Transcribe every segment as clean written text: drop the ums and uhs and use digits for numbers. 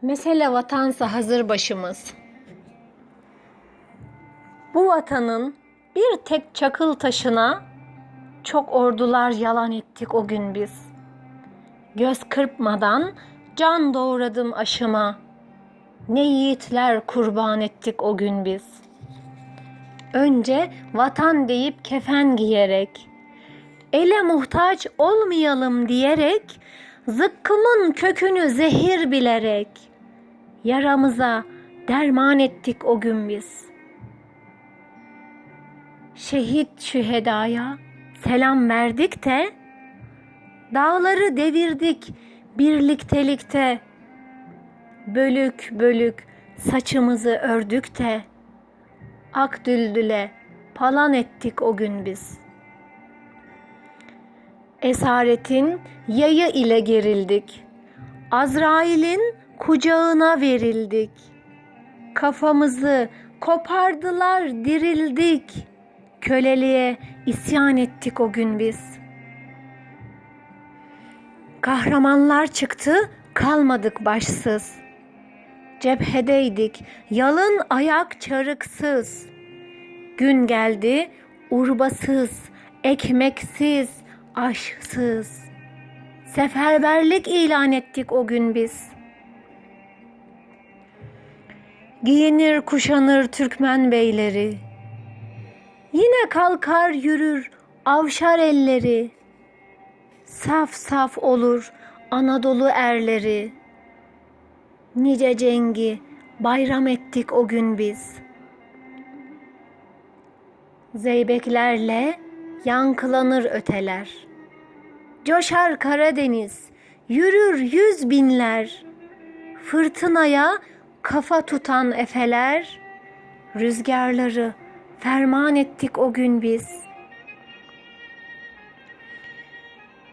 Mesele vatansa hazır başımız. Bu vatanın bir tek çakıl taşına çok ordular yalan ettik o gün biz. Göz kırpmadan can doğradım aşıma. Ne yiğitler kurban ettik o gün biz. Önce vatan deyip kefen giyerek, ele muhtaç olmayalım diyerek, zıkkımın kökünü zehir bilerek, yaramıza derman ettik o gün biz. Şehit şühedaya selam verdik de, dağları devirdik birliktelikte, bölük bölük saçımızı ördük de, ak düldüle palan ettik o gün biz. Esaretin yayı ile gerildik, Azrail'in kucağına verildik. Kafamızı kopardılar dirildik, köleliğe isyan ettik o gün biz. Kahramanlar çıktı, kalmadık başsız. Cephedeydik, yalın ayak çarıksız. Gün geldi, urbasız, ekmeksiz, aşsız. Seferberlik ilan ettik o gün biz. Giyinir kuşanır Türkmen beyleri, yine kalkar yürür avşar elleri. Saf saf olur Anadolu erleri, nice cengi bayram ettik o gün biz. Zeybeklerle yankılanır öteler, coşar Karadeniz, yürür 100 binler. Fırtınaya kafa tutan efeler, rüzgarları ferman ettik o gün biz.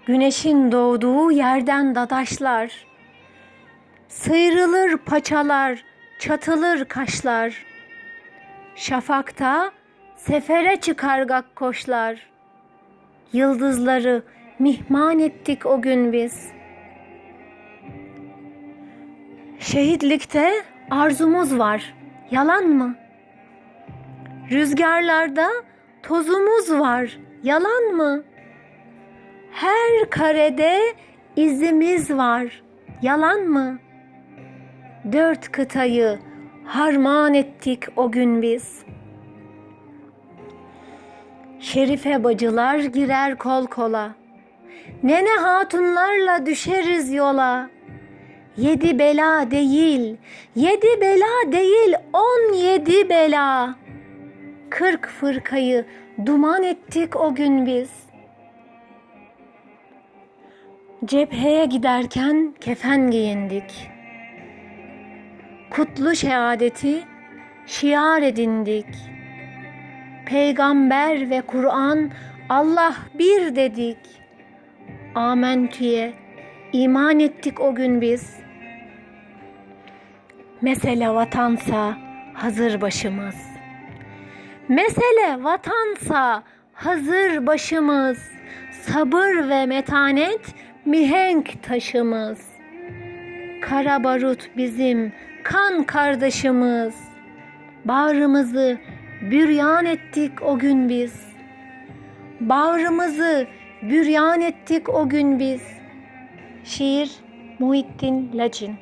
Güneşin doğduğu yerden dadaşlar, sıyrılır paçalar, çatılır kaşlar. Şafakta sefere çıkar gakkoşlar, yıldızları mihman ettik o gün biz. Şehitlikte arzumuz var, yalan mı? Rüzgarlarda tozumuz var, yalan mı? Her karede izimiz var, yalan mı? 4 kıtayı harman ettik o gün biz. Şerife bacılar girer kol kola, nene hatunlarla düşeriz yola. 7 bela değil, 7 bela değil, 17 bela. 40 fırkayı duman ettik o gün biz. Cepheye giderken kefen giyindik, kutlu şehadeti şiar edindik. Peygamber ve Kur'an Allah bir dedik. Amentü'ye iman ettik o gün biz. Mesele vatansa hazır başımız. Mesele vatansa hazır başımız. Sabır ve metanet mihenk taşımız. Kara barut bizim kan kardeşimiz. Bağrımızı büryan ettik o gün biz. Bağrımızı büryan ettik o gün biz. Şiir Muhittin Lacin.